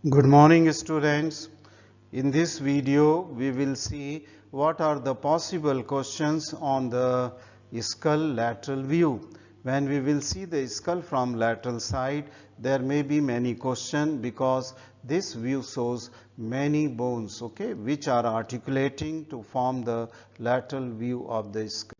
Good morning, students. In this video, we will see what are the possible questions on the skull lateral view. When we will see the skull from lateral side, there may be many questions because this view shows many bones, okay, which are articulating to form the lateral view of the skull.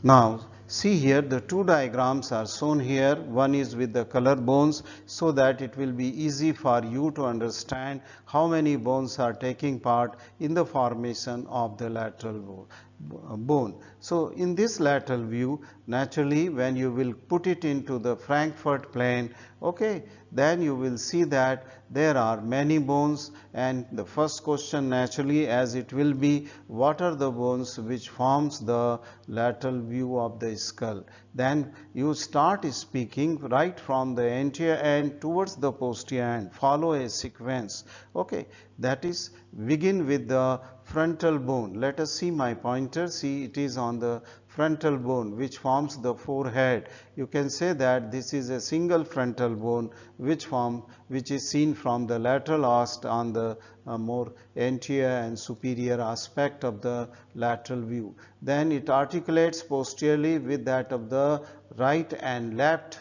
Now, see here the two diagrams are shown here. One is with the color bones so that it will be easy for you to understand how many bones are taking part in the formation of the lateral bone. So, in this lateral view, naturally when you will put it into the Frankfurt plane, okay, then you will see that there are many bones, and the first question naturally as it will be, what are the bones which forms the lateral view of the skull. Then you start speaking right from the anterior end towards the posterior end, follow a sequence, okay, that is begin with the frontal bone. Let us see my pointer. See, it is on the frontal bone which forms the forehead. You can say that this is a single frontal bone which is seen from the lateral ost on the more anterior and superior aspect of the lateral view. Then it articulates posteriorly with that of the right and left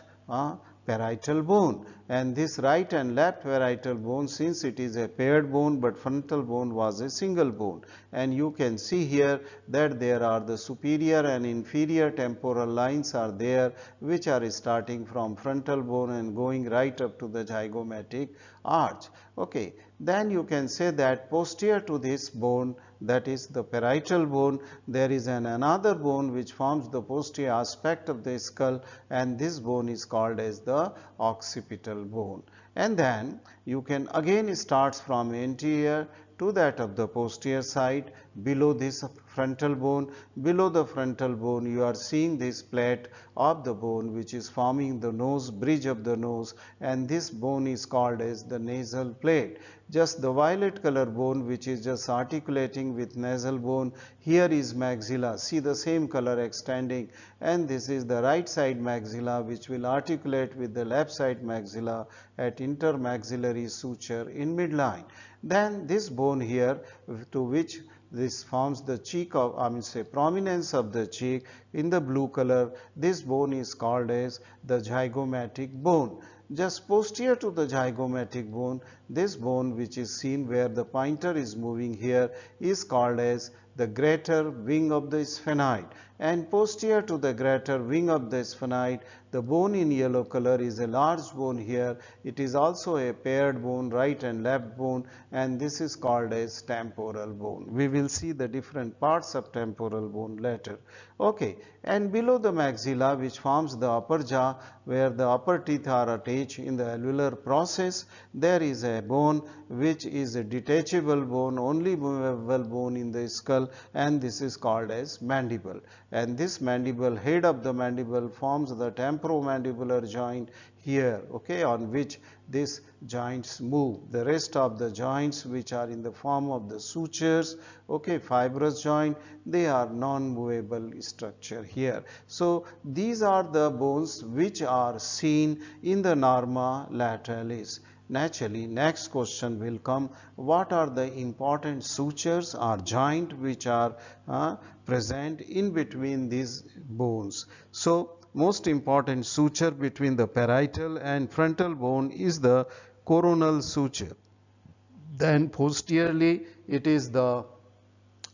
parietal bone, and this right and left parietal bone, since it is a paired bone but frontal bone was a single bone, and you can see here that there are the superior and inferior temporal lines are there which are starting from frontal bone and going right up to the zygomatic arch. Okay, then you can say that posterior to this bone, that is the parietal bone, there is another bone which forms the posterior aspect of the skull, and this bone is called as the occipital bone. And then you can again start from anterior to that of the posterior side below this frontal bone. Below the frontal bone you are seeing this plate of the bone which is forming the nose, bridge of the nose, and this bone is called as the nasal plate. Just the violet color bone which is just articulating with nasal bone, here is maxilla, see the same color extending, and this is the right side maxilla which will articulate with the left side maxilla at intermaxillary suture in midline. Then this bone here to which this forms the cheek of, prominence of the cheek in the blue color, this bone is called as the zygomatic bone. Just posterior to the zygomatic bone, this bone which is seen where the pointer is moving here is called as the greater wing of the sphenoid, and posterior to the greater wing of the sphenoid, the bone in yellow color is a large bone here. It is also a paired bone, right and left bone, and this is called as temporal bone. We will see the different parts of temporal bone later. Okay, and below the maxilla which forms the upper jaw where the upper teeth are attached in the alveolar process, there is a bone which is a detachable bone, only movable bone in the skull, and this is called as mandible. And this mandible, head of the mandible forms the temporomandibular joint here, okay, on which these joints move. The rest of the joints which are in the form of the sutures, okay, fibrous joint, they are non-movable structure here. So these are the bones which are seen in the norma lateralis. Naturally, next question will come, what are the important sutures or joint which are present in between these bones? So most important suture between the parietal and frontal bone is the coronal suture. Then posteriorly it is the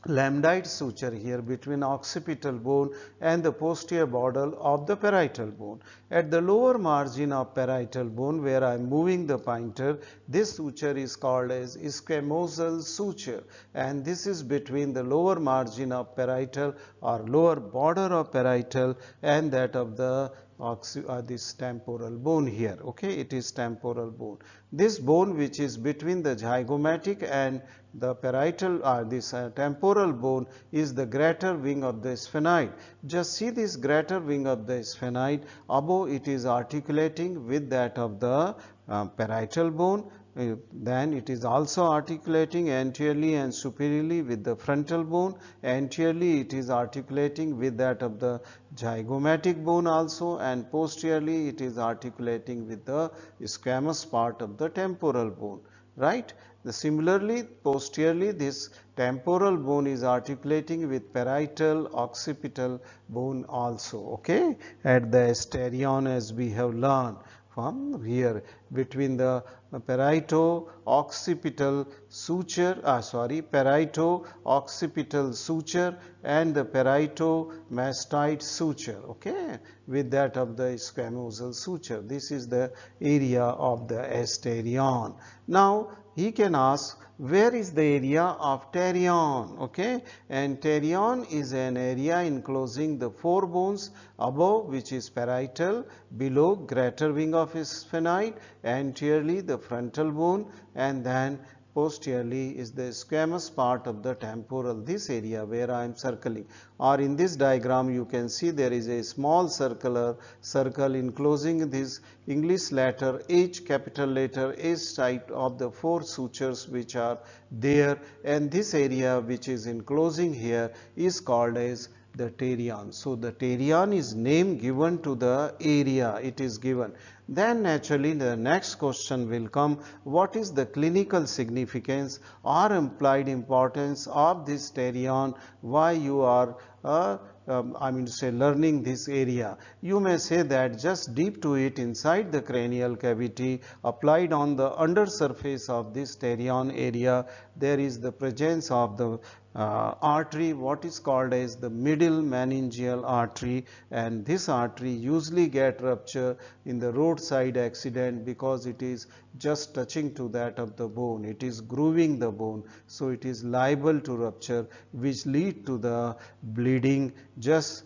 lambdite suture here between occipital bone and the posterior border of the parietal bone. At the lower margin of parietal bone where I am moving the pointer, this suture is called as esquamosal suture, and this is between the lower margin of parietal or lower border of parietal and that of the this temporal bone here, okay, it is temporal bone. This bone which is between the zygomatic and the parietal this temporal bone is the greater wing of the sphenoid. Just see this greater wing of the sphenoid, above it is articulating with that of the parietal bone, then it is also articulating anteriorly and superiorly with the frontal bone. Anteriorly it is articulating with that of the zygomatic bone also, and posteriorly it is articulating with the squamous part of the temporal bone, right. Similarly, posteriorly this temporal bone is articulating with parietal occipital bone also, okay, at the asterion, as we have learned from here, between the parieto-occipital suture, parieto-occipital suture and the parieto-mastoid suture, okay, with that of the squamosal suture. This is the area of the asterion. Now, he can ask, where is the area of pterion, okay, and pterion is an area enclosing the four bones above, which is parietal, below greater wing of sphenoid, anteriorly the frontal bone, and then posteriorly is the squamous part of the temporal, this area where I am circling, or in this diagram you can see there is a small circle enclosing this English letter H, capital letter H type of the four sutures which are there, and this area which is enclosing here is called as the pterion. So, the pterion is name given to the area it is given. Then naturally the next question will come, what is the clinical significance or implied importance of this pterion, why you are I mean to say learning this area. You may say that just deep to it inside the cranial cavity, applied on the under surface of this pterion area, there is the presence of the artery, what is called as the middle meningeal artery, and this artery usually get rupture in the roadside accident because it is just touching to that of the bone, it is grooving the bone, so it is liable to rupture, which lead to the bleeding just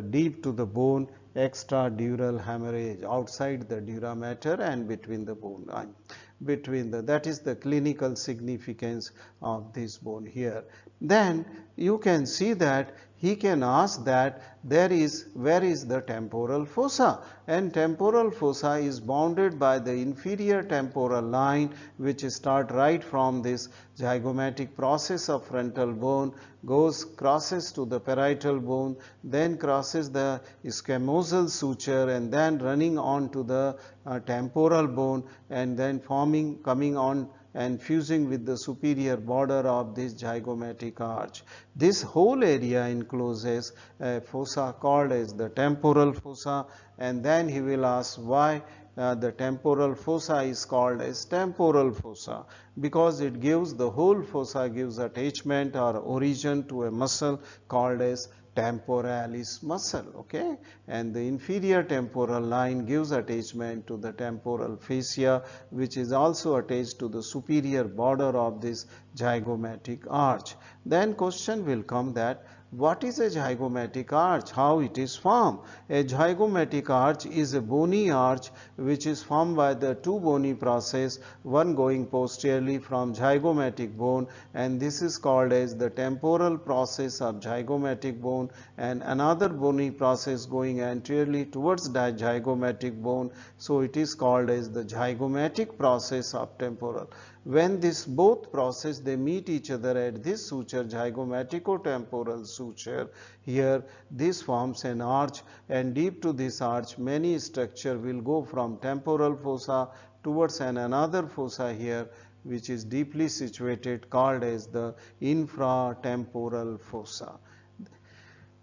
deep to the bone, extradural hemorrhage outside the dura mater and between the bone line, that is the clinical significance of this bone here. Then you can see that he can ask that where is the temporal fossa, and temporal fossa is bounded by the inferior temporal line, which start right from this zygomatic process of frontal bone, crosses to the parietal bone, then crosses the squamosal suture, and then running on to the temporal bone, and then coming on and fusing with the superior border of this zygomatic arch. This whole area encloses a fossa called as the temporal fossa, and then he will ask why the temporal fossa is called as temporal fossa, because it gives, the whole fossa gives attachment or origin to a muscle called as temporalis muscle, okay, and the inferior temporal line gives attachment to the temporal fascia, which is also attached to the superior border of this zygomatic arch. Then question will come that what is a zygomatic arch, how it is formed. A zygomatic arch is a bony arch which is formed by the two bony process, one going posteriorly from zygomatic bone, and this is called as the temporal process of zygomatic bone, and another bony process going anteriorly towards the zygomatic bone, so it is called as the zygomatic process of temporal. When this both process they meet each other at this suture, zygomatico-temporal suture, here this forms an arch, and deep to this arch many structure will go from temporal fossa towards another fossa here, which is deeply situated, called as the infratemporal fossa.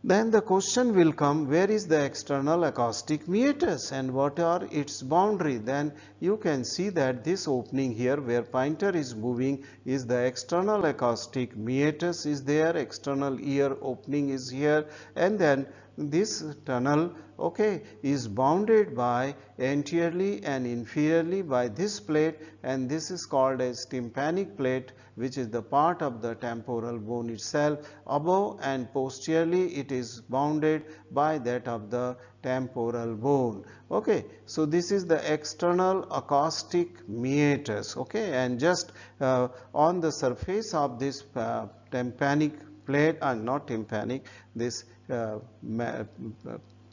Then the question will come, where is the external acoustic meatus and what are its boundary? Then you can see that this opening here where pointer is moving is the external acoustic meatus is there, external ear opening is here, and then this tunnel, okay, is bounded by anteriorly and inferiorly by this plate, and this is called as tympanic plate, which is the part of the temporal bone itself. Above and posteriorly it is bounded by that of the temporal bone. Okay, so this is the external acoustic meatus, okay, and just on the surface of this tympanic plate, not tympanic, this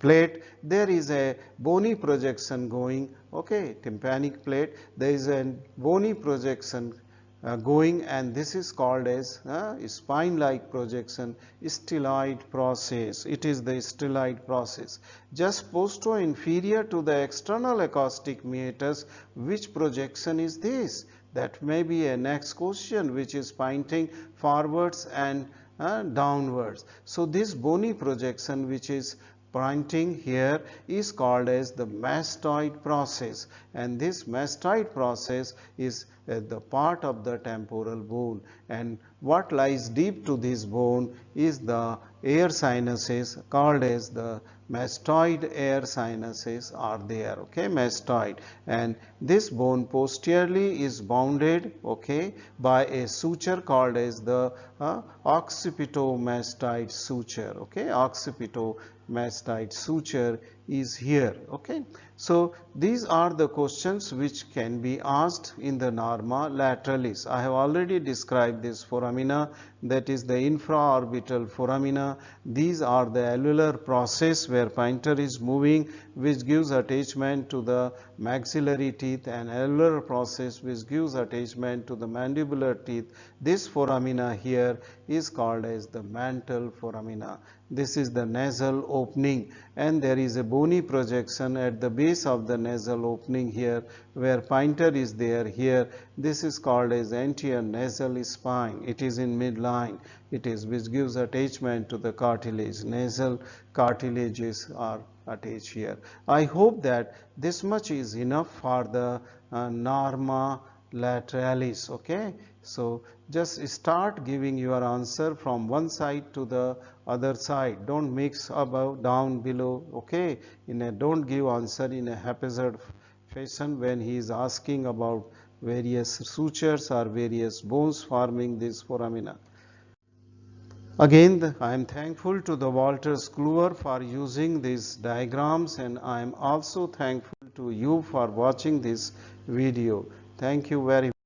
plate, there is a bony projection going, okay, tympanic plate, there is a bony projection going, and this is called as spine-like projection, styloid process. It is the styloid process. Just posto-inferior to the external acoustic meatus, which projection is this? That may be a next question, which is pointing forwards and downwards. So this bony projection which is pointing here is called as the mastoid process, and this mastoid process is the part of the temporal bone, and what lies deep to this bone is the air sinuses called as the mastoid air sinuses are there, okay, mastoid, and this bone posteriorly is bounded, okay, by a suture called as the occipitomastoid suture, okay, occipitomastoid suture is here, okay. So these are the questions which can be asked in the norma lateralis. I have already described this foramina, that is the infraorbital foramina. These are the alveolar process where pointer is moving, which gives attachment to the maxillary teeth, and alveolar process which gives attachment to the mandibular teeth. This foramina here is called as the mantle foramina. This is the nasal opening, and there is a bony projection at the base of the nasal opening here, where pointer is there here. This is called as anterior nasal spine. It is in midline. It is which gives attachment to the cartilage. Nasal cartilages are attached here. I hope that this much is enough for the norma lateralis, okay. So just start giving your answer from one side to the other side. Don't mix above, down, below, okay. Don't give answer in a haphazard fashion when he is asking about various sutures or various bones forming this foramina. Again, I am thankful to the Walter Kluwer for using these diagrams, and I am also thankful to you for watching this video. Thank you very much.